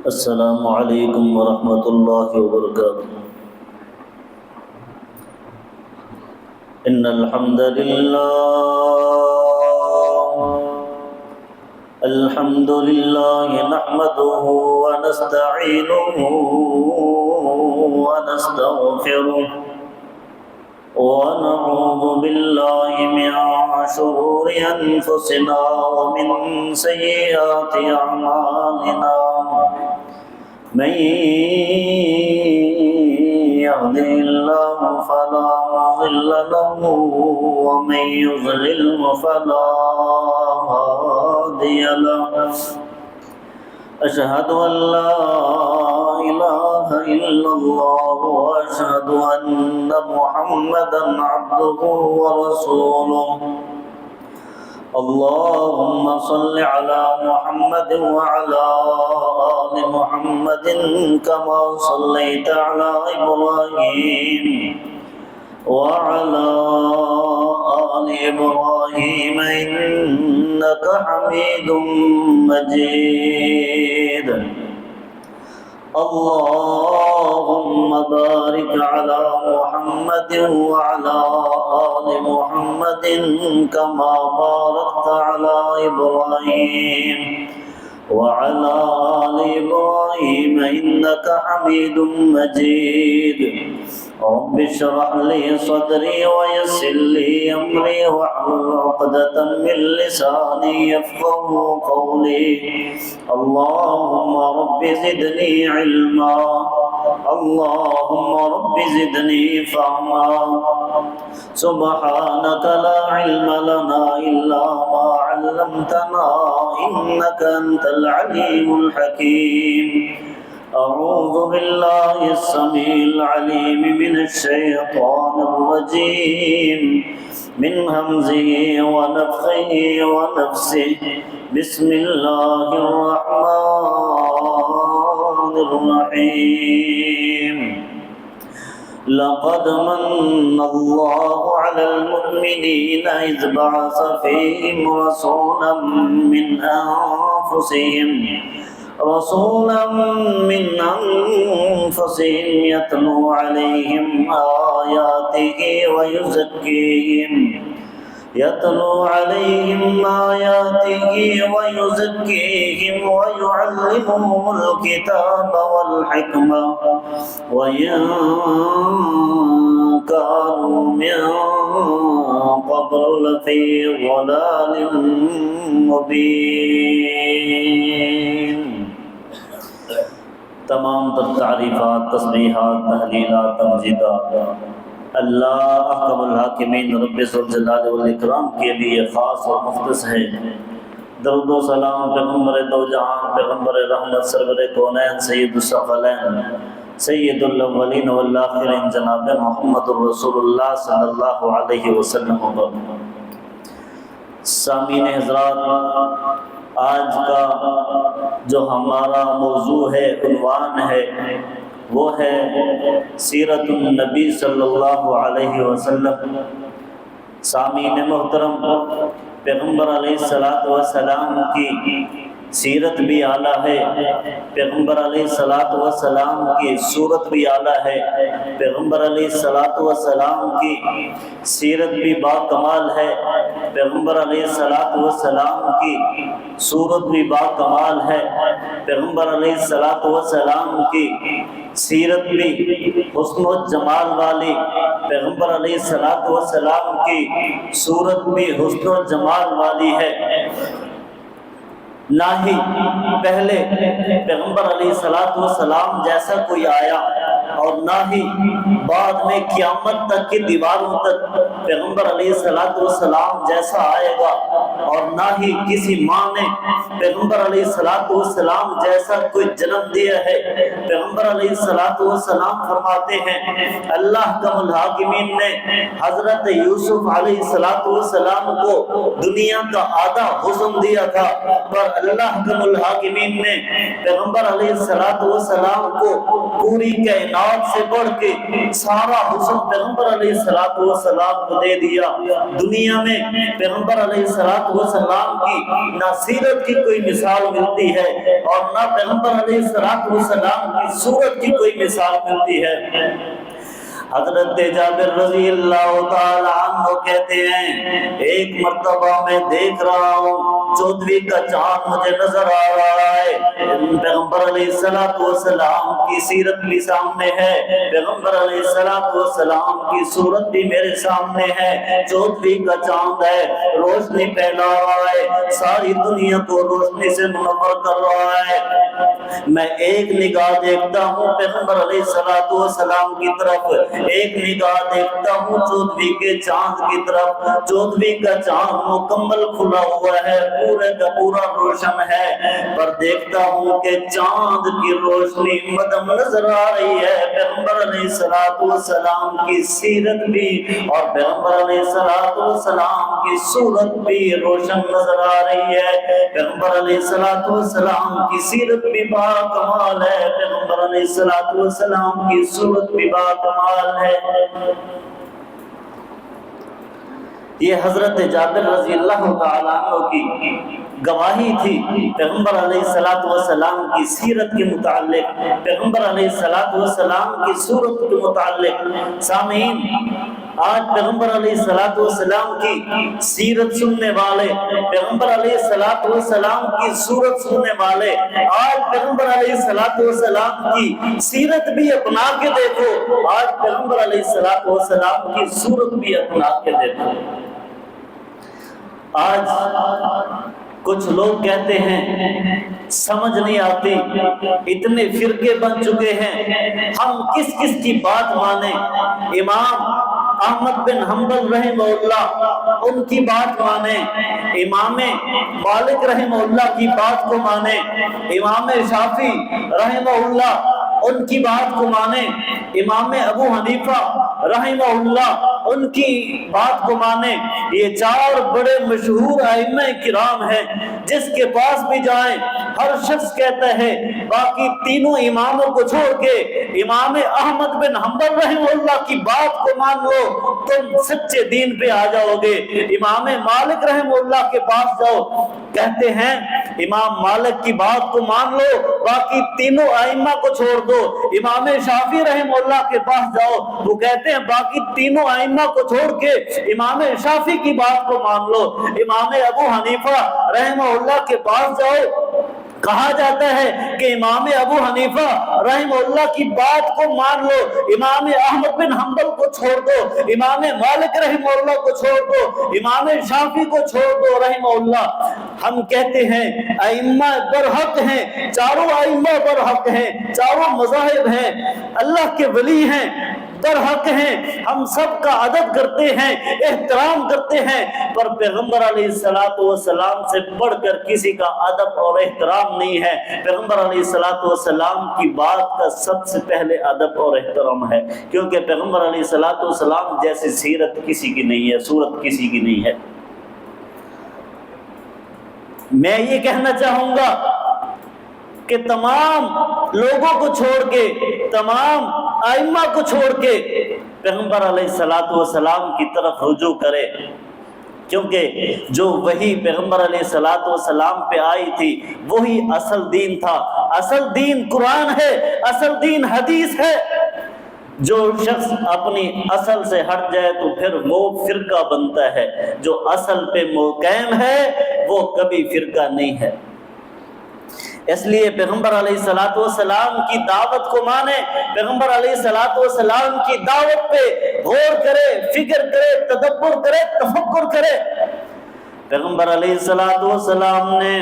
السلام علیکم ورحمۃ اللہ وبرکاتہ۔ ان الحمد للہ نحمده ونستعینه ونستغفره ونعوذ باللہ من شرور انفسنا ومن سیئات اعمالنا، من يهده الله فلا مضل له ومن يضلل فلا هادي له، أشهد أن لا إله إلا الله وأشهد أن محمدا عبده ورسوله۔ اللهم صل على محمد وعلى آل محمد كما صليت على إبراهيم وعلى آل إبراهيم إنك حميد مجيد۔ اللهم بارك على محمد وعلى آل محمد كما باركت على إبراهيم وعلى آل إبراهيم إنك حميد مجيد۔ رب اشرح لي صدري ويسر لي أمري واحلل عقدة من لساني يفقهوا قولي۔ اللهم رب زدني علما، اللهم رب زدني فهما، سبحانك لا علم لنا إلا ما علمتنا إنك أنت العليم الحكيم۔ أعوذ بالله السميع العليم من الشيطان الرجيم، من همزه ونفخه ونفسه، بسم الله الرحمن الرحيم۔ لقد من الله على المؤمنين إذ بعث فيهم رسولا من أنفسهم يتلو عليهم آياته ويزكيهم ويعلمهم الكتاب والحكمة وإن كانوا من قبل لفي ضلال مبين۔ تمام تر تعریفات، تسبیحات، تحلیلات، تمجیدات اللہ احکم الحاکمین رب ذوالجلال والاکرام کے لیے خاص اور مختص ہے۔ درود و سلام پیغمبر دو جہان، پیغمبر رحمت، سرور کونین، سید الثقلین، سید الاولین والآخرین، جناب محمد الرسول اللہ صلی اللہ علیہ وسلم وبرکاتہ۔ سامعین حضرات، آج کا جو ہمارا موضوع ہے، عنوان ہے، وہ ہے سیرت النبی صلی اللہ علیہ وسلم۔ سامعین محترم، پیغمبر علیہ السلام کی سیرت بھی اعلیٰ ہے، پیغمبر علیہ السلام کی صورت بھی اعلیٰ ہے، پیغمبر علیہ السلام کی سیرت بھی با کمال ہے، پیغمبر علیہ السلام کی صورت بھی با کمال ہے، پیغمبر علیہ السلام کی سیرت بھی حسن و جمال والی، پیغمبر علیہ السلام کی صورت بھی حسن و جمال والی ہے۔ نہ ہی پہلے پیغمبر علیہ السلام جیسا کوئی آیا، اور نہ ہی بعد میں قیامت تک کی دیواروں تک پیغمبر علیہ السلام جیسا آئے گا، اور نہ ہی کسی ماں نے پیغمبر علیہ السلام جیسا کوئی جنم دیا ہے۔ پیغمبر علیہ السلام فرماتے ہیں اللہ کا الحاکمین نے حضرت یوسف علیہ السلام کو دنیا کا آدھا حسن دیا تھا، پر اللہ کا الحاکمین نے پیغمبر علیہ السلام کو پوری کائنات کائنات سے بڑھ کے سارا حسن پیغمبر علیہ الصلوۃ والسلام کو دے دیا۔ دنیا میں پیغمبر علیہ الصلوۃ والسلام کی نہ سیرت کی کوئی مثال ملتی ہے اور نہ پیغمبر علیہ الصلوۃ والسلام کی صورت کی کوئی مثال ملتی ہے۔ حضرت جابر رضی اللہ تعالی عنہ کہتے ہیں ایک مرتبہ میں دیکھ رہا ہوں 14ویں کا چاند مجھے نظر آ رہا ہے، پیغمبر علیہ الصلوۃ والسلام کی سیرت بھی سامنے ہے، پیغمبر علیہ الصلوۃ والسلام کی صورت بھی میرے سامنے ہے، 14ویں کا چاند ہے، روشنی پھیلا رہا ہے، ساری دنیا کو روشنی سے منور کر رہا ہے۔ میں ایک نگاہ دیکھتا ہوں پیغمبر علیہ الصلوۃ والسلام کی طرف، ایک نگاہ دیکھتا ہوں 14ویں کے چاند کی طرف، 14ویں کا چاند مکمل کھلا ہوا ہے، پورے کا پورا روشن ہے، پر دیکھتا ہوں کہ چاند کی روشنی مدم نظر آ رہی ہے۔ پیغمبر علیہ الصلوۃ والسلام کی سیرت بھی اور پیغمبر علیہ الصلوۃ والسلام کی صورت بھی روشن نظر آ رہی ہے۔ پیغمبر علیہ الصلوۃ والسلام کی سیرت بھی با کمال ہے، پیغمبر علیہ الصلوۃ والسلام کی صورت بھی با کمال ہے۔ یہ حضرت جابر رضی اللہ تعالیٰ عنہ کی گواہی تھی پیغمبر علیہ الصلوۃ والسلام کی سیرت کے متعلق، پیغمبر علیہ الصلوۃ والسلام کی صورت کے متعلق۔ سامعین، آج پیغمبر علیہ الصلوۃ والسلام کی سیرت سننے والے، پیغمبر علیہ الصلوۃ والسلام کی صورت سننے والے، آج پیغمبر علیہ الصلوۃ والسلام کی سیرت بھی اپنا کے دیکھو، آج پیغمبر علیہ الصلوۃ والسلام کی صورت بھی اپنا کے دیکھو۔ آج کچھ لوگ کہتے ہیں سمجھ نہیں آتی، اتنے فرقے بن چکے ہیں، ہم کس کس کی بات مانیں؟ امام احمد بن حنبل رحمہ اللہ ان کی بات مانیں، امام مالک رحمہ اللہ کی بات کو مانیں، امام شافعی رحمہ اللہ ان کی بات کو مانیں، امام ابو حنیفہ رحمہ اللہ ان کی بات کو مانیں۔ یہ چار بڑے مشہور ائمہ کرام ہیں، جس کے پاس بھی جائیں ہر شخص کہتا ہے باقی تینوں اماموں کو چھوڑ کے امام احمد بن حنبل رحمہ اللہ کی بات کو مان لو، تم سچے دین پہ آ جاؤ گے۔ امام مالک رحمہ اللہ کے پاس جاؤ، کہتے ہیں امام مالک کی بات کو مان لو، باقی تینوں ائمہ کو چھوڑ دو۔ امام شافعی رحمہ اللہ کے پاس جاؤ، وہ کہتے ہیں باقی تینوں ائمہ کو چھوڑ کے امام شافعی کی بات کو مان لو۔ امام ابو حنیفہ رحمہ اللہ کے پاس جاؤ، کہا جاتا ہے کہ امام ابو حنیفہ رحمہ اللہ کی بات کو مان لو، امام احمد بن حنبل کو چھوڑ دو، امام مالک رحمہ اللہ کو چھوڑ دو، امام شافعی کو چھوڑ دو رحمہ اللہ۔ ہم کہتے ہیں ائمہ برحق ہیں، چاروں ائمہ برحق ہیں، چاروں مذاہب ہیں، اللہ کے ولی ہیں، برحق ہیں، ہم سب کا ادب کرتے ہیں، احترام کرتے ہیں، پر پیغمبر علیہ الصلوۃ والسلام سے بڑھ کر کسی کا ادب اور احترام نہیں ہے۔ پیغمبر علیہ الصلوۃ والسلام کی بات کا سب سے پہلے ادب اور احترام ہے، کیونکہ پیغمبر علیہ الصلوۃ والسلام جیسی سیرت کسی کی نہیں ہے، صورت کسی کی نہیں ہے۔ میں یہ کہنا چاہوں گا کہ تمام لوگوں کو چھوڑ کے، تمام ائمہ کو چھوڑ کے پیغمبر علیہ الصلوۃ والسلام کی طرف رجوع کرے، کیونکہ جو وحی پیغمبر علیہ الصلوۃ والسلام پہ آئی تھی وہی اصل دین تھا۔ اصل دین قرآن ہے، اصل دین حدیث ہے۔ جو شخص اپنی اصل سے ہٹ جائے تو پھر وہ فرقہ بنتا ہے، جو اصل پہ قائم ہے وہ کبھی فرقہ نہیں ہے۔ اس لیے پیغمبر علیہ الصلوۃ والسلام کی دعوت کو مانے، پیغمبر علیہ الصلوۃ والسلام کی دعوت پہ غور کرے، فکر کرے، تدبر کرے، تفکر کرے۔ پیغمبر علیہ الصلوۃ والسلام نے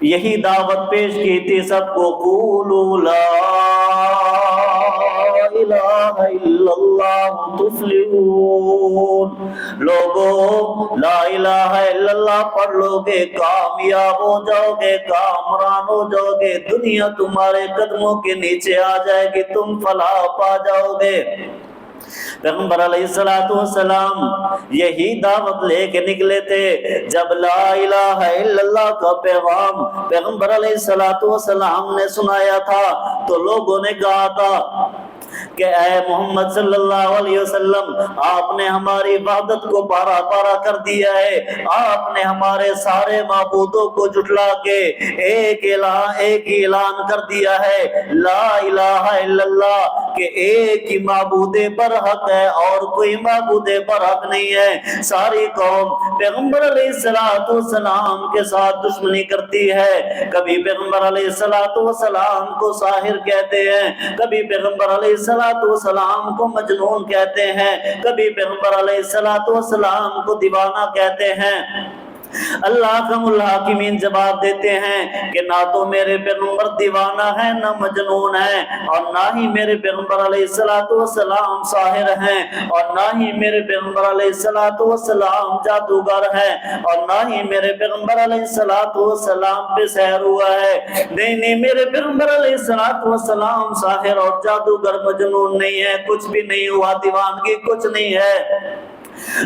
یہی دعوت پیش کی تھی سب کو، قولوا لا الہ الا اللہ تفلحون، لوگو لا الہ الا اللہ پڑھ لو گے کامیاب ہو جاؤ گے، کامران ہو جاؤ گے، دنیا تمہارے قدموں کے نیچے آ جائے گی، تم فلاح پا جاؤ گے۔ پیغمبر علیہ الصلوۃ والسلام یہی دعوت لے کے نکلے تھے۔ جب لا الہ الا اللہ کا پیغام پیغمبر علیہ الصلوۃ والسلام نے سنایا تھا تو لوگوں نے کہا تھا کہ اے محمد صلی اللہ علیہ وسلم آپ نے ہماری عبادت کو پارا پارا کر دیا ہے، آپ نے ہمارے سارے معبودوں کو جھٹلا کے ایک ہی اعلان کر دیا ہے لا الہ الا اللہ، کہ ایک ہی معبود برحق ہے اور کوئی معبود برحق نہیں ہے۔ ساری قوم پیغمبر علیہ السلام کے ساتھ دشمنی کرتی ہے، کبھی پیغمبر علیہ السلام کو ساحر کہتے ہیں، کبھی پیغمبر علیہ السلام کو مجنون کہتے ہیں، کبھی پیغمبر علیہ السلام کو دیوانہ کہتے ہیں۔ اللہ کا الحاکمین جواب دیتے ہیں کہ نہ تو میرے پیغمبر دیوانہ ہے، نہ مجنون ہے، اور نہ ہی میرے پیغمبر علیہ السلام ساحر ہیں، اور نہ ہی میرے پیغمبر علیہ السلام جادوگر ہیں، اور نہ ہی میرے پیغمبر علیہ السلام پہ سحر ہوا ہے۔ نہیں، میرے پیغمبر علیہ السلام ساحر اور جادوگر مجنون نہیں ہے، کچھ بھی نہیں ہوا، دیوانگی کچھ نہیں ہے۔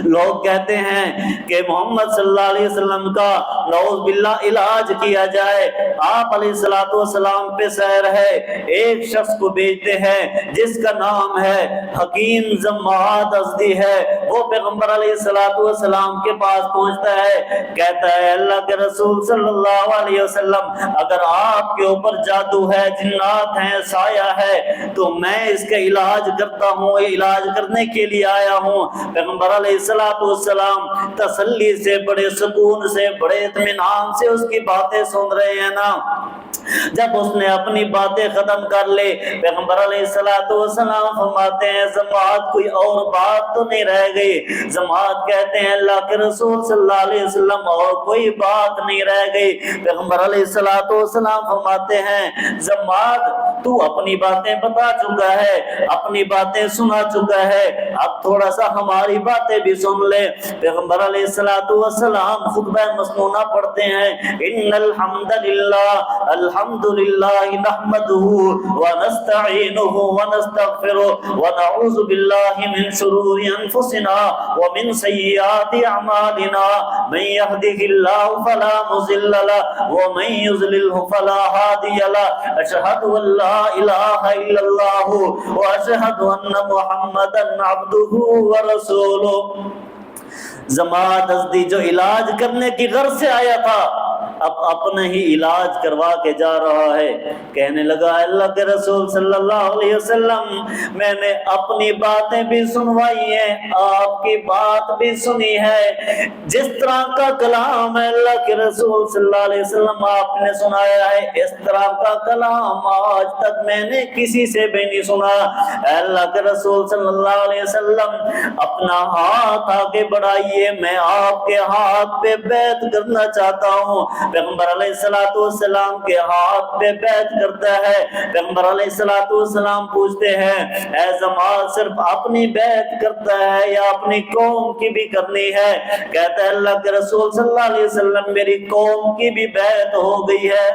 لوگ کہتے ہیں کہ محمد صلی اللہ علیہ وسلم کا نعوذ باللہ علاج کیا جائے، آپ علیہ السلام پہ سحر ہے۔ ایک شخص کو بھیجتے ہیں جس کا نام ہے حکیم ضماد ازدی ہے، وہ پیغمبر علیہ السلام کے پاس پہنچتا ہے، کہتا ہے اللہ کے رسول صلی اللہ علیہ وسلم اگر آپ کے اوپر جادو ہے، جنات ہیں، سایہ ہے تو میں اس کا علاج کرتا ہوں، علاج کرنے کے لیے آیا ہوں۔ پیغمبر علیہ السلام تسلی سے، بڑے سکون سے، بڑے اطمینان سے اس کی باتیں سن رہے ہیں نا۔ جب اس نے اپنی باتیں ختم کر لے، پیغمبر علیہ السلام فرماتے ہیں ضماد کوئی اور بات تو نہیں رہ گئی؟ ضماد کہتے ہیں اللہ کے رسول صلی اللہ علیہ وسلم اور کوئی بات نہیں رہ گئی۔ پیغمبر علیہ السلام فرماتے ہیں ضماد تو اپنی باتیں بتا چکا ہے، اپنی باتیں سنا چکا ہے، اب تھوڑا سا ہماری باتیں بھی سن لے۔ پیغمبر علیہ السلام خطبہ مسنونہ پڑھتے ہیں، ان الحمد للہ نحمده ونستعینه ونستغفره ونعوذ باللہ من شرور انفسنا ومن سیئات اعمالنا من يهده الله فلا مضل له ومن يضلل فلا هادي له اشهد ان لا اله الا الله واشهد ان محمدا عبده ورسوله۔ ضماد ازدی جو علاج کرنے کی غرض سے آیا تھا، اب اپنا ہی علاج کروا کے جا رہا ہے۔ کہنے لگا اللہ کے رسول صلی اللہ علیہ وسلم میں نے اپنی باتیں بھی سنوائی ہیں، آپ کی بات بھی سنی ہے، جس طرح کا کلام ہے اللہ کے رسول صلی اللہ علیہ وسلم آپ نے سنایا ہے، اس طرح کا کلام آج تک میں نے کسی سے بھی نہیں سنا۔ اے اللہ کے رسول صلی اللہ علیہ وسلم اپنا ہاتھ آگے بڑھائیے، میں آپ کے ہاتھ پہ بیعت کرنا چاہتا ہوں۔ پیغمبر علیہ السلام کے ہاتھ پہ بیعت کرتا ہے۔ پیغمبر علیہ السلام پوچھتے ہیں اے ضماد صرف اپنی بیعت کرتا ہے یا اپنی قوم کی بھی کرنی ہے؟ کہتا ہے اللہ کے رسول صلی اللہ علیہ وسلم میری قوم کی بھی بیعت ہو گئی ہے۔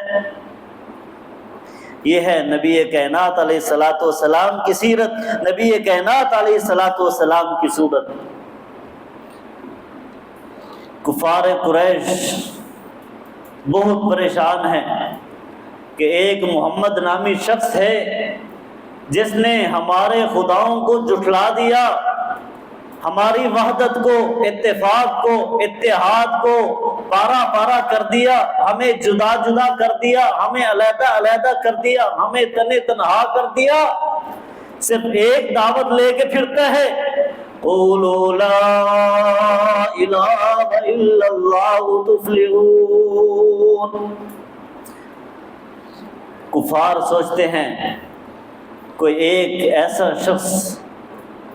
یہ ہے نبی کائنات علیہ السلام کی سیرت، نبی کائنات علیہ السلام کی صورت۔ کفار قریش بہت پریشان ہیں کہ ایک محمد نامی شخص ہے جس نے ہمارے خداؤں کو جھٹلا دیا، ہماری وحدت کو، اتفاق کو، اتحاد کو پارا پارا کر دیا، ہمیں جدا جدا کر دیا، ہمیں علیحدہ علیحدہ کر دیا، ہمیں تنے تنہا کر دیا۔ صرف ایک دعوت لے کے پھرتا ہے قولوا لا الہ الا اللہ تفلحون۔ کفار سوچتے ہیں کوئی ایک ایسا شخص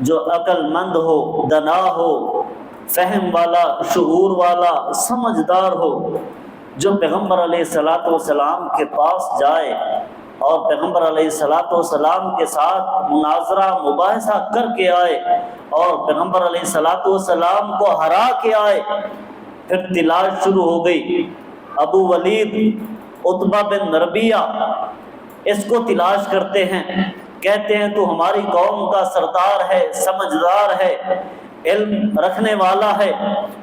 جو عقل مند ہو، دانا ہو، فہم والا، شعور والا، سمجھدار ہو، جو پیغمبر علیہ السلام کے پاس جائے اور پیغمبر علیہ السلام کے ساتھ مناظرہ مباحثہ کر کے آئے اور پیغمبر علیہ السلام کو ہرا کے آئے۔ پھر تلاش شروع ہو گئی۔ ابو ولید عتبہ بن ربیعہ اس کو تلاش کرتے ہیں، کہتے ہیں تو ہماری قوم کا سردار ہے، سمجھدار ہے، علم رکھنے والا ہے،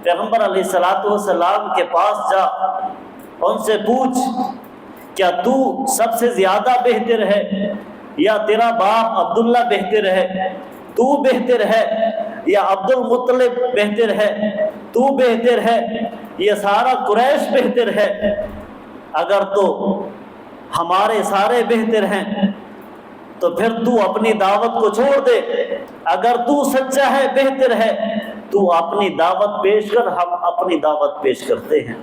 پیغمبر علیہ السلام کے پاس جا، ان سے پوچھ کیا تو سب سے زیادہ بہتر ہے؟ یا تیرا باپ عبداللہ بہتر ہے تو بہتر ہے، یا عبد المطلب بہتر ہے تو بہتر ہے، یہ سارا قریش بہتر ہے؟ اگر تو ہمارے سارے بہتر ہیں تو پھر تو اپنی دعوت کو چھوڑ دے، اگر تو سچا ہے بہتر ہے تو اپنی دعوت پیش کر، ہم اپنی دعوت پیش کرتے ہیں۔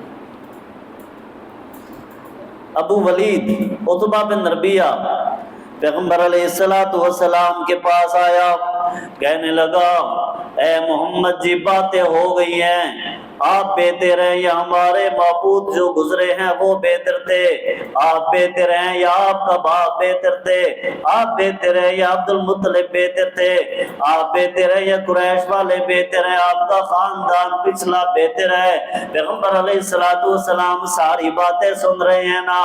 ابو ولید عتبہ بن ربیعہ پیغمبر علیہ السلام کے پاس آیا، کہنے لگا اے محمد جی باتیں ہو گئی ہیں، آپ بہتر ہیں یا ہمارے معبود جو گزرے ہیں وہ بہتر تھے؟ آپ بہتر ہیں یا آپ کا باپ بہتر تھے؟ آپ بہتر ہیں یا عبد المطلب بہتر تھے؟ آپ بہتر ہیں یا قریش والے بہتر ہیں؟ آپ کا خاندان پچھلا بہتر ہے؟ پیغمبر علیہ السلام ساری باتیں سن رہے ہیں نا۔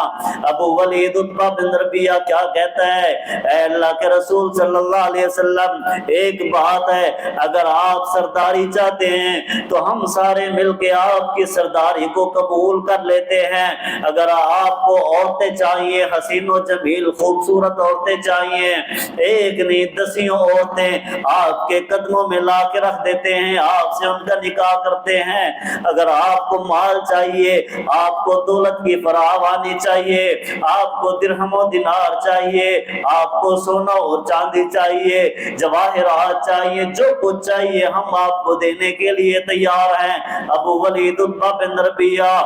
ابو ولید عتبہ بن ربیعہ کیا کہتا ہے، اے اللہ کے رسول صلی اللہ علیہ وسلم، ایک بات ہے، اگر آپ سرداری چاہتے ہیں تو ہم سارے مل کے آپ کی سرداری کو قبول کر لیتے ہیں۔ اگر آپ کو عورتیں چاہیے، حسین و جمیل خوبصورت عورتیں چاہیے، ایک نہیں دسیوں عورتیں آپ کے قدموں میں لا کے رکھ دیتے ہیں، آپ سے ان کا نکاح کرتے ہیں۔ اگر آپ کو مال چاہیے، آپ کو دولت کی فراوانی چاہیے، آپ کو درہم و دینار چاہیے، آپ کو سونا اور چاندی چاہیے، جواہرات چاہیے، جو کچھ چاہیے ہم آپ کو دینے کے لیے تیار ہیں۔ ابو ولید عتبہ بن ربیعہ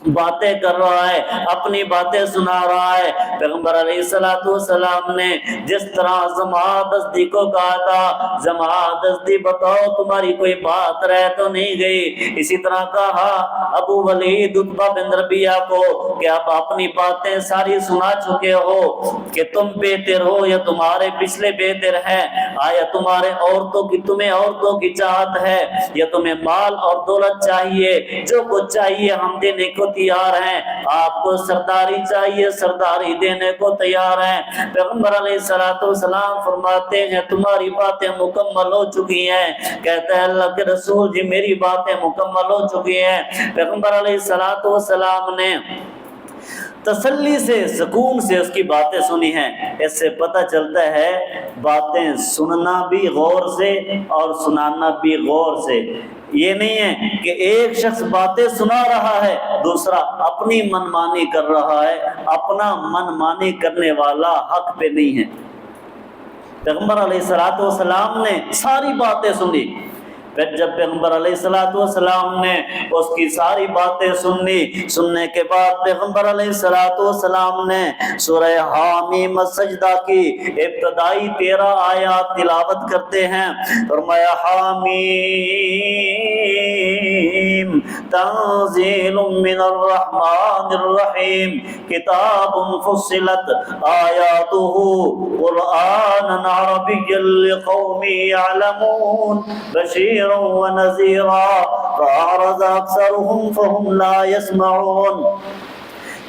باتیں کر رہا ہے، اپنی باتیں سنا رہا ہے۔ پیغمبر علیہ السلام نے جس طرح جماعت ازدی کو کہا تھا، جماعت ازدی بتاؤ تمہاری کوئی بات رہ تو نہیں گئی، اسی طرح کہا ابو ولید عتبہ بن ربیعہ کو کہ اب اپنی باتیں ساری سنا چکے ہو کہ تم بہتر ہو یا تمہارے پچھلے بہتر ہیں، آیا تمہیں عورتوں کی چاہت ہے یا تمہیں مال اور دولت چاہیے؟ جو کچھ چاہیے ہم دینے کو تیار ہیں، آپ کو سرداری چاہیے سرداری دینے کو تیار ہیں۔ پیغمبر علیہ السلام فرماتے ہیں تمہاری باتیں مکمل ہو چکی ہیں۔ کہتا ہے اللہ کے رسول جی میری باتیں مکمل ہو چکی ہیں۔ پیغمبر علیہ السلام نے تسلی سے سکون سے اس کی باتیں سنی ہیں۔ اس سے پتہ چلتا ہے باتیں سننا بھی غور سے اور سنانا بھی غور سے۔ یہ نہیں ہے کہ ایک شخص باتیں سنا رہا ہے، دوسرا اپنی منمانی کر رہا ہے، اپنا منمانی کرنے والا حق پہ نہیں ہے۔ پیغمبر علیہ السلام نے ساری باتیں سنی، پھر جب پیغمبر علیہ السلام نے اس کی ساری باتیں سننے کے بعد پیغمبر علیہ السلام نے سورہ حامیم السجدہ کی ابتدائی 13 آیات تلاوت کرتے ہیں۔ فرمایا حامیم تنزیل من الرحمن الرحیم کتاب فصلت آیاتہ قرآنا عربیا لقوم یعلمون بشیر ونذیرا فأعرض أكثرهم فهم لا يسمعون۔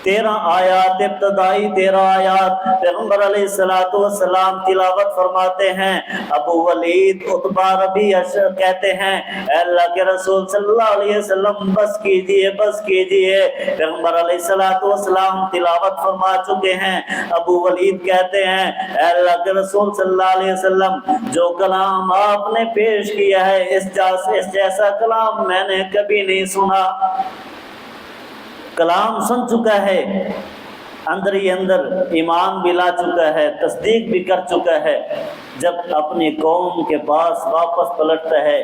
13 آیات ابتدائی 13 آیات پیغمبر علیہ السلام تلاوت فرماتے ہیں۔ ابو ولید عتبہ ربیعہ کہتے ہیں اے اللہ کے رسول صلی اللہ علیہ وسلم بس کیجئے بس کیجئے۔ پیغمبر علیہ السلام تلاوت فرما چکے ہیں۔ ابو ولید کہتے ہیں اے اللہ کے رسول صلی اللہ علیہ وسلم جو کلام آپ نے پیش کیا ہے اس جیسا کلام میں نے کبھی نہیں سنا۔ کلام سن چکا ہے، اندر ہی اندر ایمان بھی لا چکا ہے، تصدیق بھی کر چکا ہے۔ جب اپنی قوم کے پاس واپس پلٹتا ہے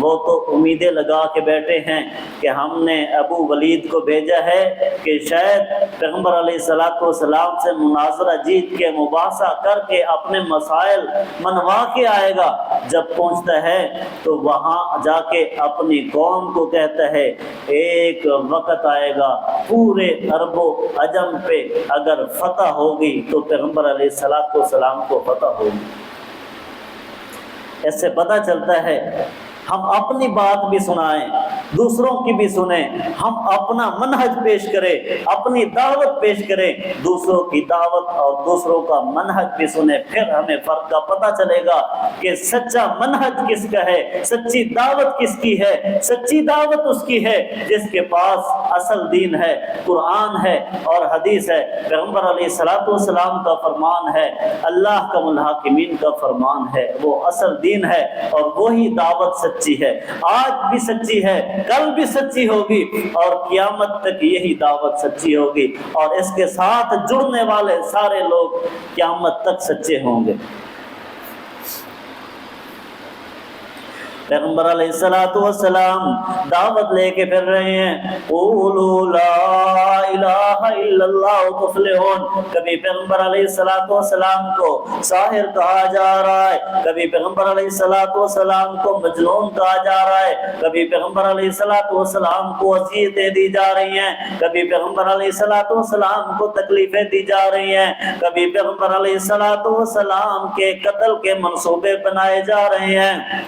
وہ تو امیدیں لگا کے بیٹھے ہیں کہ ہم نے ابو ولید کو بھیجا ہے کہ شاید پیغمبر علیہ السلام سے مناظرہ جیت کے مباحثہ کر کے اپنے مسائل منوا کے آئے گا۔ جب پہنچتا ہے تو وہاں جا کے اپنی قوم کو کہتا ہے ایک وقت آئے گا پورے عرب و عجم پہ اگر فتح ہوگی تو پیغمبر علیہ السلام کو فتح ہوگی۔ اس سے پتہ چلتا ہے ہم اپنی بات بھی سنائیں، دوسروں کی بھی سنیں، ہم اپنا منہج پیش کریں، اپنی دعوت پیش کریں، دوسروں کی دعوت اور دوسروں کا منہج بھی سنیں، پھر ہمیں فرق کا پتہ چلے گا کہ سچا منہج کس کا ہے، سچی دعوت کس کی ہے۔ سچی دعوت اس کی ہے جس کے پاس اصل دین ہے، قرآن ہے اور حدیث ہے، پیغمبر علیہ الصلوۃ والسلام کا فرمان ہے، اللہ کا الحاکمین کا فرمان ہے، وہ اصل دین ہے اور وہی دعوت سچی ہے۔ آج بھی سچی ہے، کل بھی سچی ہوگی اور قیامت تک یہی دعوت سچی ہوگی، اور اس کے ساتھ جڑنے والے سارے لوگ قیامت تک سچے ہوں گے۔ پیغمبر علیہ الصلوۃ والسلام دعوت لے کے پھر رہے ہیں، قولوا لا الہ الا اللہ تفلحون۔ کبھی پیغمبر علیہ الصلوۃ والسلام کو ساحر کہا جا رہا ہے، کبھی پیغمبر علیہ الصلوۃ والسلام کو مجنون کہا جا رہا ہے، کبھی پیغمبر علیہ الصلوۃ والسلام کو اذیتیں دی جا رہی ہیں، کبھی پیغمبر علیہ الصلوۃ والسلام کو تکلیفیں دی جا رہی ہیں، کبھی پیغمبر علیہ الصلوۃ والسلام کے قتل کے منصوبے بنائے جا رہے ہیں۔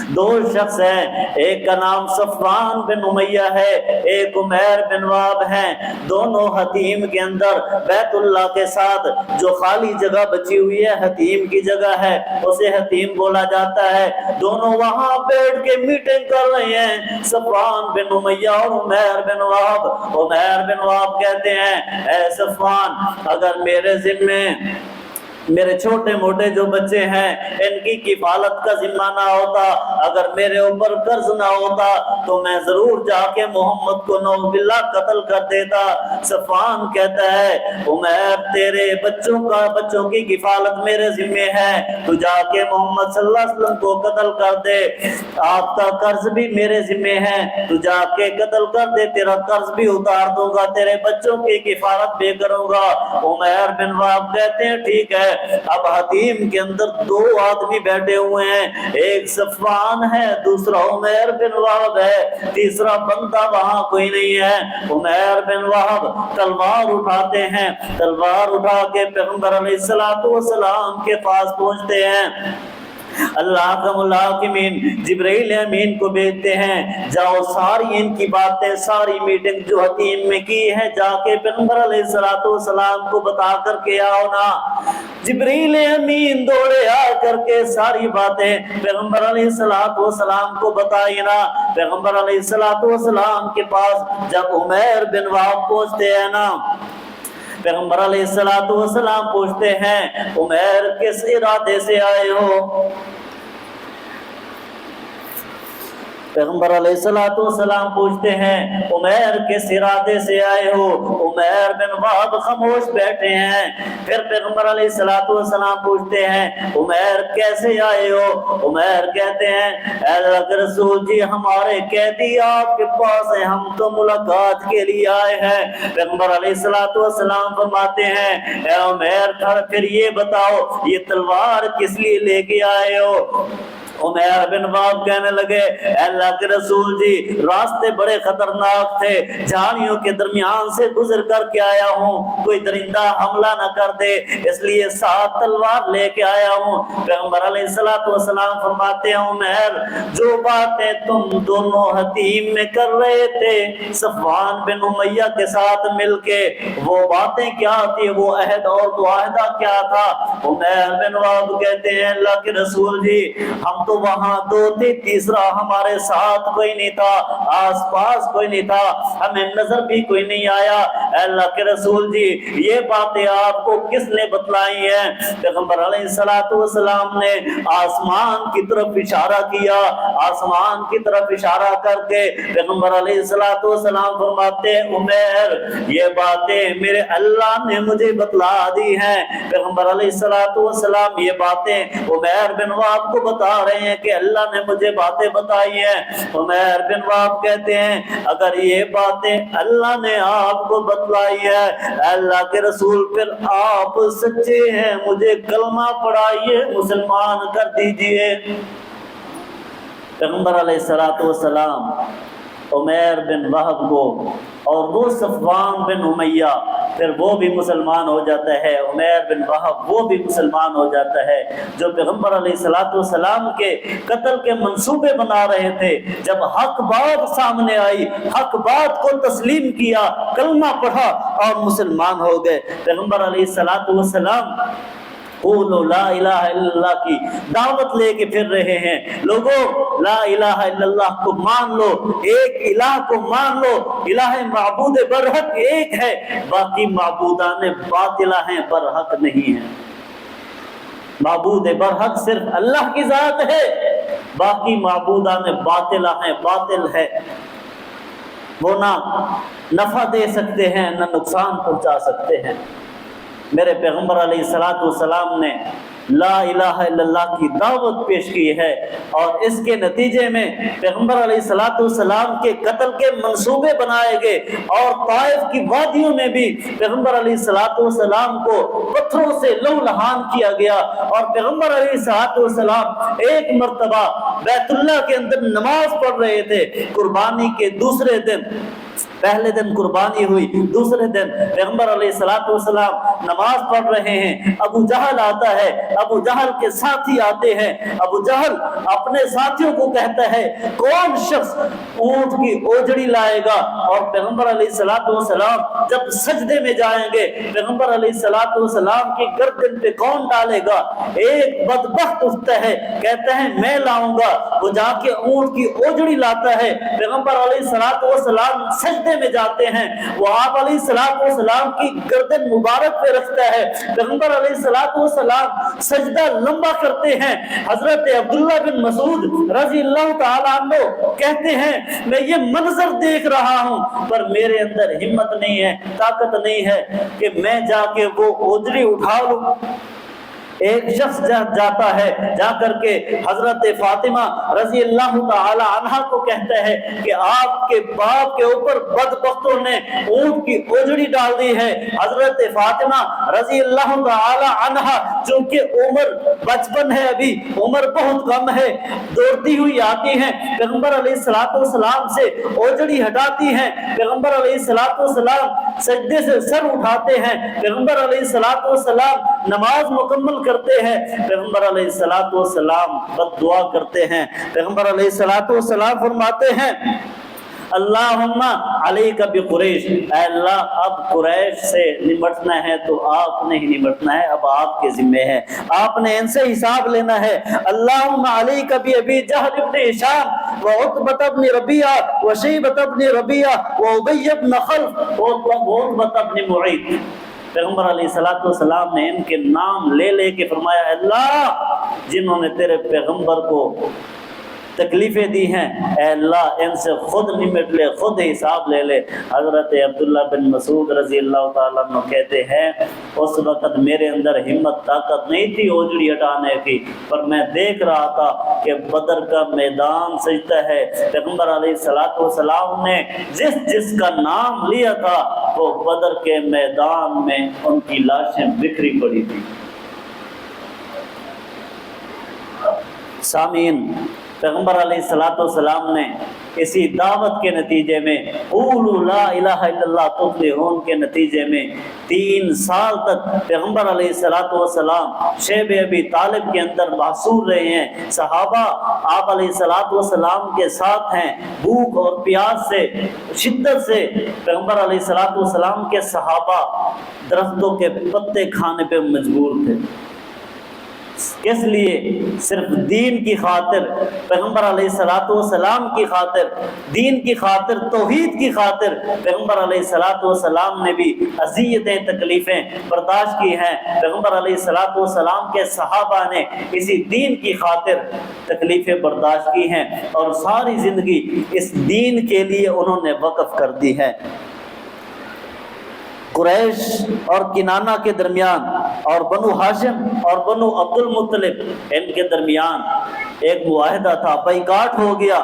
دو شخص ہیں، ایک کا نام صفوان بن امیہ ہے، ایک عمیر بن وہب ہیں، دونوں حتیم کے اندر بیت اللہ کے ساتھ جو خالی جگہ بچی ہوئی ہے حتیم کی جگہ ہے، اسے حتیم بولا جاتا ہے، دونوں وہاں بیٹھ کے میٹنگ کر رہے ہیں، صفوان بن امیہ اور عمیر بن وہب۔ عمیر بن وہب کہتے ہیں، اے صفوان، اگر میرے ذمے میرے چھوٹے موٹے جو بچے ہیں ان کی کفالت کا ذمہ نہ ہوتا، اگر میرے اوپر قرض نہ ہوتا تو میں ضرور جا کے محمد کو نعوذ باللہ قتل کر دیتا۔ صفوان کہتا ہے، عمیر تیرے بچوں کی کفالت میرے ذمہ ہے، تو جا کے محمد صلی اللہ علیہ وسلم کو قتل کر دے، آپ کا قرض بھی میرے ذمہ ہے، تو جا کے قتل کر دے، تیرا قرض بھی اتار دوں گا، تیرے بچوں کی کفالت بھی کروں گا۔ عمیر بن وہب کہتے ہیں ٹھیک ہے۔ اب حتیم کے اندر دو آدمی بیٹھے ہوئے ہیں، ایک صفوان ہے، دوسرا عمیر بن وہب ہے، تیسرا بندہ وہاں کوئی نہیں ہے۔ عمیر بن وہب تلوار اٹھاتے ہیں، تلوار اٹھا کے پیغمبر علیہ الصلوۃ والسلام کے پاس پہنچتے ہیں، اللہ کا الحاکمین جبرائیل امین کو بھیجتے ہیں، جاؤ ساری ان کی باتیں، ساری میٹنگ جو حتیم میں کی ہے جا کے پیغمبر علیہ الصلوۃ والسلام کو بتا کر کے آؤ نا۔ جبرائیل امین دوڑے آ کر کے ساری باتیں پیغمبر علیہ الصلوۃ والسلام کو بتائی نا۔ پیغمبر علیہ الصلوۃ والسلام کے پاس جب عمیر بن وہب پہنچتے ہیں نا، پیغمبر علیہ الصلوۃ والسلام پوچھتے ہیں، عمیر کس ارادے سے آئے ہو؟ پیغمبر علیہ الصلوۃ والسلام پوچھتے ہیں، عمیر کس ارادے سے آئے ہو؟ عمیر بن وہب خاموش بیٹھے ہیں۔ پھر پیغمبر علیہ الصلوۃ والسلام پوچھتے ہیں، عمیر کیسے آئے ہو؟ عمیر کہتے ہیں، اے اللہ کے رسول جی، ہمارے قیدی آپ کے پاس ہیں، ہم تو ملاقات کے لیے آئے ہیں۔ پیغمبر علیہ الصلوۃ والسلام فرماتے ہیں، اے عمیر پھر یہ بتاؤ یہ تلوار کس لیے لے کے آئے ہو؟ عمیر بن وہب کہنے لگے، اے اللہ کے رسول جی، راستے بڑے خطرناک تھے، جھاڑیوں کے درمیان سے گزر کر کے آیا ہوں، کوئی درندہ حملہ نہ کر دے، اس لیے ساتھ تلوار لے کے آیا ہوں۔ پیغمبر علیہ الصلوۃ والسلام فرماتے ہیں، عمیر جو باتیں تم دونوں حتیم میں کر رہے تھے صفوان بن امیہ کے ساتھ مل کے، وہ باتیں کیا تھی، وہ عہد اور معاہدہ کیا تھا؟ عمیر بن وہب کہتے ہیں، اللہ کے رسول جی، ہم تو وہاں دو تھے، تیسرا ہمارے ساتھ کوئی نہیں تھا، آس پاس کوئی نہیں تھا، ہمیں نظر بھی کوئی نہیں آیا۔ اے اللہ کے رسول جی، یہ باتیں آپ کو کس نے بتلائی ہیں؟ پیغمبر علیہ الصلوۃ والسلام نے آسمان کی طرف اشارہ کیا، آسمان کی طرف اشارہ کر کے پیغمبر علیہ الصلوۃ والسلام فرماتے ہیں، عمیر یہ باتیں میرے اللہ نے مجھے بتلا دی ہیں۔ پیغمبر علیہ الصلوۃ والسلام یہ باتیں عمیر بن وہب کو بتا رہے ہیں کہ اللہ نے مجھے باتیں بتائی ہیں۔ عمیر بن وہب کہتے ہیں، اگر یہ باتیں اللہ نے آپ کو بتلائی ہے، اللہ کے رسول، پھر آپ سچے ہیں، مجھے کلمہ پڑھائیے، مسلمان کر دیجئے۔ پیغمبر علیہ الصلوۃ والسلام عمیر بن وہب کو اور وہ صفوان بن امیہ پھر وہ بھی مسلمان ہو جاتا ہے، عمیر بن وہب وہ بھی مسلمان ہو جاتا ہے، جو پیغمبر علیہ الصلوۃ والسلام کے قتل کے منصوبے بنا رہے تھے، جب حق بات سامنے آئی، حق بات کو تسلیم کیا، کلمہ پڑھا اور مسلمان ہو گئے۔ پیغمبر علیہ الصلوۃ والسلام قولوا لا الہ الا اللہ کی دعوت لے کے پھر رہے ہیں، لوگوں لا الہ الا اللہ کو مان لو، ایک الہ کو مان لو، الہ معبود برحق ایک ہے، باقی معبودان باطلہ ہیں، برحق نہیں ہیں۔ معبود برحق صرف اللہ کی ذات ہے، باقی معبودان باطلہ ہیں، باطل ہے، وہ نہ نفع دے سکتے ہیں نہ نقصان پہنچا سکتے ہیں۔ میرے پیغمبر علیہ الصلوۃ والسلام نے لا الہ الا اللہ کی دعوت پیش کی ہے، اور اس کے نتیجے میں پیغمبر علیہ الصلوۃ والسلام کے قتل کے منصوبے بنائے گئے، اور طائف کی وادیوں میں بھی پیغمبر علیہ الصلوۃ والسلام کو پتھروں سے لو لہان کیا گیا، اور پیغمبر علیہ الصلوۃ والسلام ایک مرتبہ بیت اللہ کے اندر نماز پڑھ رہے تھے، قربانی کے دوسرے دن، پہلے دن قربانی ہوئی، دوسرے دن پیغمبر علیہ الصلوۃ والسلام نماز پڑھ رہے ہیں، ابو جہل آتا ہے، ابو جہل کے ساتھی آتے ہیں، ابو جہل اپنے ساتھیوں کو کہتا ہے کون شخص اونٹ کی اوجڑی لائے گا، اور پیغمبر علیہ الصلوۃ والسلام جب سجدے میں جائیں گے پیغمبر علیہ الصلوۃ والسلام کی گردن پہ کون ڈالے گا؟ ایک بدبخت اٹھتا ہے، کہتا ہے میں لاؤں گا، وہ جا کے اونٹ کی اوجڑی لاتا ہے، پیغمبر علیہ الصلوۃ والسلام سجدے میں جاتے ہیں، وہ آپ علیہ الصلوۃ والسلام کی گردن مبارک پہ رکھتا ہے، پیغمبر علیہ الصلوۃ والسلام سجدہ لمبا کرتے ہیں، حضرت عبداللہ بن مسعود رضی اللہ تعالیٰ عنہ کہتے ہیں میں یہ منظر دیکھ رہا ہوں پر میرے اندر ہمت نہیں ہے، طاقت نہیں ہے کہ میں جا کے وہ اوجڑی اٹھا لوں۔ ایک شخص جاتا ہے، جا کر کے حضرت فاطمہ رضی اللہ تعالی عنہا کو کہتا ہے کہ آپ کے باپ کے اوپر بدبختوں نے اونٹ کی اوجڑی ڈال دی ہے۔ حضرت فاطمہ رضی اللہ تعالی عنہا چونکہ عمر بچپن ہے، ابھی عمر بہت کم ہے، دوڑتی ہوئی آتی ہیں، پیغمبر علیہ الصلوۃ والسلام سے اوجڑی ہٹاتی ہیں، پیغمبر علیہ الصلوۃ والسلام سجدے سے سر اٹھاتے ہیں، پیغمبر علیہ الصلوۃ والسلام نماز مکمل کرتے ہیں، پیغمبر علیہ الصلوۃ والسلام بد دعا کرتے ہیں، پیغمبر علیہ الصلوۃ والسلام فرماتے ہیں اللہم علیک بقریش، اے اللہ اب قریش سے نمٹنا ہے تو آپ نے ہی نمٹنا ہے، اب آپ کے ذمہ ہے، آپ نے ان سے حساب لینا ہے۔ اللہم علیک بابی جہل ابن ہشام وعتبۃ بن ربیعہ وشیبۃ بن ربیعہ وابی بن خلف وعتبۃ بن معیط۔ پیغمبر علیہ الصلوۃ والسلام نے ان کے نام لے لے کے فرمایا اللہ جنہوں نے تیرے پیغمبر کو تکلیفیں دی ہیں، اے اللہ ان سے خود نمٹ لے، خود حساب لے لے۔ حضرت عبداللہ بن مسعود رضی اللہ تعالیٰ عنہ کہتے ہیں اس وقت میرے اندر ہمت طاقت نہیں تھی اوجڑی ہٹانے کی، پر میں دیکھ رہا تھا کہ بدر کا میدان سجدہ ہے، پیغمبر علیہ الصلوۃ والسلام نے جس جس کا نام لیا تھا وہ بدر کے میدان میں ان کی لاشیں بکھری پڑی تھی۔ سامعین، پیغمبر علیہ الصلوۃ والسلام نے اسی دعوت کے نتیجے میں قولوا لا الہ الا اللہ تفلحون کے نتیجے میں 3 سال تک پیغمبر علیہ الصلوۃ والسلام شیب ابی طالب کے اندر محصور رہے ہیں، صحابہ آپ علیہ الصلوۃ والسلام کے ساتھ ہیں، بھوک اور پیاس سے شدت سے پیغمبر علیہ الصلوۃ والسلام کے صحابہ درختوں کے پتے کھانے پہ مجبور تھے۔ کس لیے؟ صرف دین کی خاطر، پیغمبر علیہ الصلوۃ والسلام کی خاطر، دین کی خاطر، توحید کی خاطر پیغمبر علیہ الصلوۃ والسلام نے بھی اذیتیں تکلیفیں برداشت کی ہیں، پیغمبر علیہ الصلوۃ والسلام کے صحابہ نے اسی دین کی خاطر تکلیفیں برداشت کی ہیں، اور ساری زندگی اس دین کے لیے انہوں نے وقف کر دی ہے۔ قریش اور کنانہ کے درمیان اور بنو ہاشم اور بنو عبد المطلب ان کے درمیان ایک معاہدہ تھا، بائیکاٹ ہو گیا۔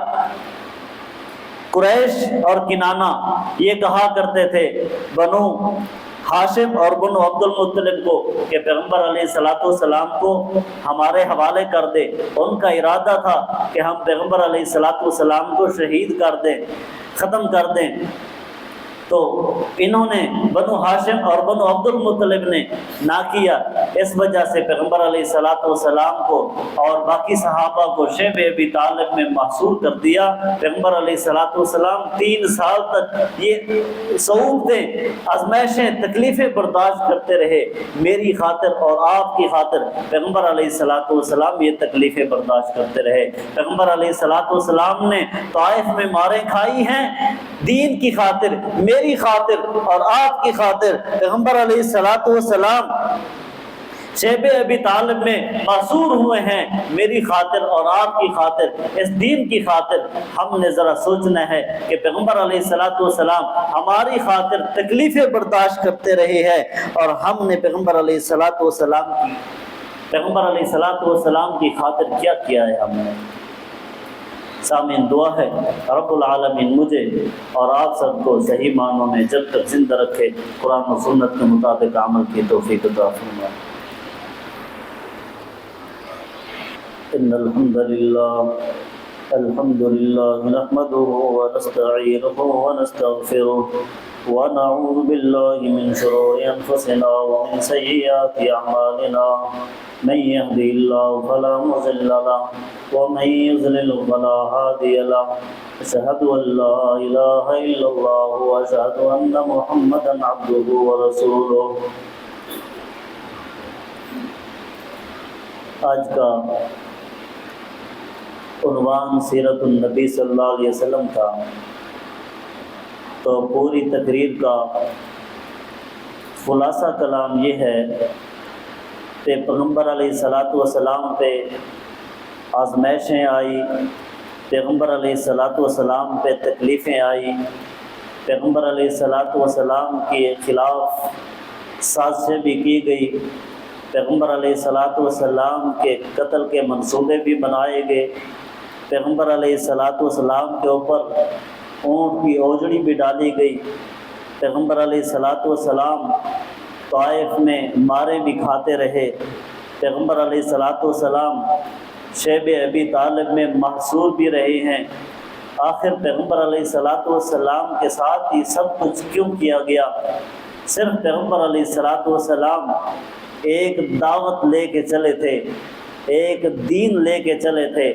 قریش اور کنانہ یہ کہا کرتے تھے بنو ہاشم اور بنو عبد المطلب کو کہ پیغمبر علیہ الصلوۃ والسلام کو ہمارے حوالے کر دے۔ ان کا ارادہ تھا کہ ہم پیغمبر علیہ الصلوۃ والسلام کو شہید کر دیں، ختم کر دیں۔ تو انہوں نے بنو ہاشم اور بنو عبد المطلب نے نہ کیا، اس وجہ سے پیغمبر علیہ الصلوۃ والسلام کو اور باقی صحابہ کو شیب ابی طالب میں محصور کر دیا۔ پیغمبر علیہ الصلوۃ والسلام 3 سال تک یہ صعوبتیں، آزمائشیں، تکلیفیں برداشت کرتے رہے میری خاطر اور آپ کی خاطر۔ پیغمبر علیہ الصلوۃ والسلام یہ تکلیفیں برداشت کرتے رہے۔ پیغمبر علیہ الصلوۃ والسلام نے طائف میں ماریں کھائی ہیں دین کی خاطر، میری خاطر اور آپ کی خاطر۔ پیغمبر علیہ الصلوۃ والسلام شیب ابی طالب میں محصور ہوئے ہیں میری خاطر اور آپ کی خاطر، اس دین کی خاطر۔ ہم نے ذرا سوچنا ہے کہ پیغمبر علیہ الصلوۃ والسلام ہماری خاطر تکلیفیں برداشت کرتے رہے ہیں، اور ہم نے پیغمبر علیہ الصلوۃ والسلام کی خاطر کیا کیا ہے ہم نے۔ سامعین، دعا ہے رب العالمین مجھے اور آپ سب کو صحیح معنوں میں جب تک زندہ رکھے، قرآن و سنت کے مطابق عمل کی توفیق عطا فرمائے۔ ان الحمد للہ نحمده ونستعینه ونستغفره ونعوذ باللہ من شرور انفسنا ومن سیئات اعمالنا، من يهده الله فلا مضل له ومن يضلل فلا هادي له، أشهد أن لا إله إلا الله وأشهد أن محمدا عبده ورسوله۔ آج کا عنوان سیرت النبی صلی اللہ علیہ وسلم تھا، تو پوری تقریر کا خلاصہ کلام یہ ہے کہ پیغمبر علیہ الصلوۃ والسلام پہ آزمائشیں آئی، پیغمبر علیہ الصلوۃ والسلام پہ تکلیفیں آئی، پیغمبر علیہ الصلوۃ والسلام کے خلاف سازشیں بھی کی گئی، پیغمبر علیہ الصلوۃ والسلام کے قتل کے منصوبے بھی بنائے گئے، پیغمبر علیہ الصلوۃ والسلام کے اوپر اونٹ کی اوجڑی بھی ڈالی گئی، پیغمبر علیہ الصلوۃ والسلام طائف میں مارے بھی کھاتے رہے، پیغمبر علیہ الصلوۃ والسلام شیب ابی طالب میں محصور بھی رہے ہیں۔ آخر پیغمبر علیہ الصلوۃ والسلام کے ساتھ ہی سب کچھ کیوں کیا گیا؟ صرف پیغمبر علیہ الصلوۃ والسلام ایک دعوت لے کے چلے تھے، ایک دین لے کے چلے تھے،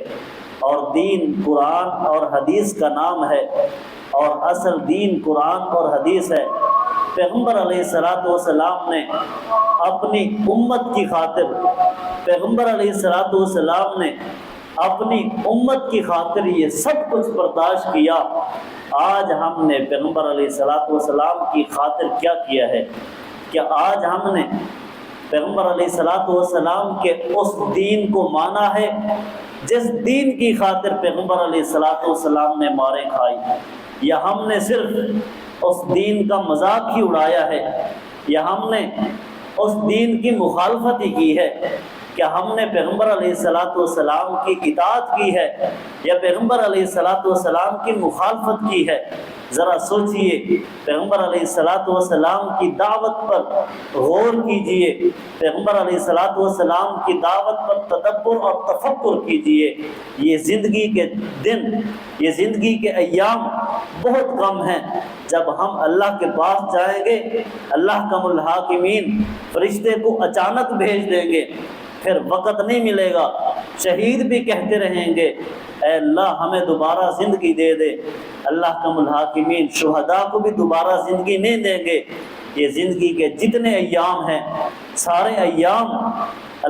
اور دین قرآن اور حدیث کا نام ہے، اور اصل دین قرآن اور حدیث ہے۔ پیغمبر علیہ الصلوۃ والسلام نے اپنی امت کی خاطر، پیغمبر علیہ الصلوۃ والسلام نے اپنی امت کی خاطر یہ سب کچھ برداشت کیا۔ آج ہم نے پیغمبر علیہ الصلوۃ والسلام کی خاطر کیا کیا ہے؟ کیا آج ہم نے پیغمبر علیہ الصلوۃ والسلام کے اس دین کو مانا ہے جس دین کی خاطر پیغمبر علیہ الصلوۃ والسلام نے ماریں کھائی؟ یا ہم نے صرف اس دین کا مذاق ہی اڑایا ہے؟ یا ہم نے اس دین کی مخالفت ہی کی ہے؟ کیا ہم نے پیغمبر علیہ الصلوۃ والسلام کی اطاعت کی ہے یا پیغمبر علیہ الصلوۃ والسلام کی مخالفت کی ہے؟ ذرا سوچئے، پیغمبر علیہ الصلوۃ والسلام کی دعوت پر غور کیجئے، پیغمبر علیہ الصلوۃ والسلام کی دعوت پر تدبر اور تفکر کیجئے۔ یہ زندگی کے دن، یہ زندگی کے ایام بہت کم ہیں جب ہم اللہ کے پاس جائیں گے، اللہ کم الحاکمین فرشتے کو اچانک بھیج دیں گے، پھر وقت نہیں ملے گا، شہید بھی کہتے رہیں گے اے اللہ ہمیں دوبارہ زندگی دے دے۔ اللہ کم الحاکمین شہداء کو بھی دوبارہ زندگی نہیں دیں گے۔ یہ زندگی کے جتنے ایام ہیں، سارے ایام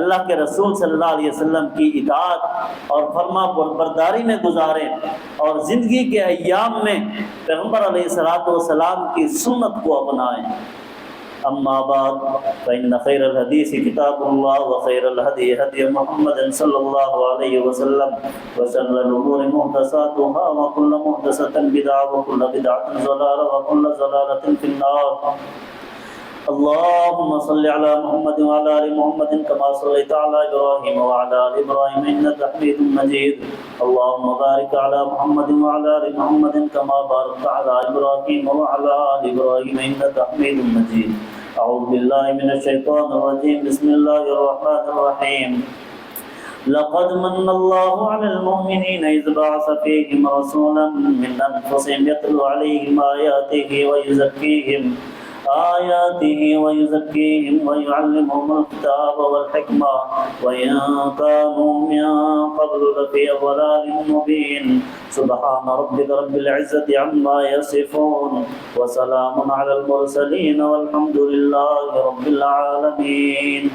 اللہ کے رسول صلی اللہ علیہ وسلم کی اطاعت اور فرما برداری میں گزاریں، اور زندگی کے ایام میں پیغمبر علیہ الصلوۃ والسلام کی سنت کو اپنائیں۔ اما بعد فإن خير الحديث كتاب الله وخير الهدي هدي محمد صلى الله عليه وسلم وشر الأمور محدثاتها وكل محدثة بدعة وكل بدعة ضلالة وكل ضلالة في النار۔ اللهم صل على محمد وعلى آل محمد كما صليت على إبراهيم وعلى آل إبراهيم إنك حميد مجيد۔ اللهم بارك على محمد وعلى آل محمد كما باركت على إبراهيم وعلى آل إبراهيم إنك حميد مجيد۔ اعوذ باللہ من الشیطان الرجیم، بسم اللہ الرحمن الرحیم۔ لقد من الله على المؤمنين إذ بعث فيهم رسولا من أنفسهم يتلو عليهم آياته ويعلمهم الكتاب والحكمة وإن كانوا من قبل لفي ضلال مبين سبحان ربك رب العزة عما يصفون وسلام على المرسلين والحمد لله رب العالمين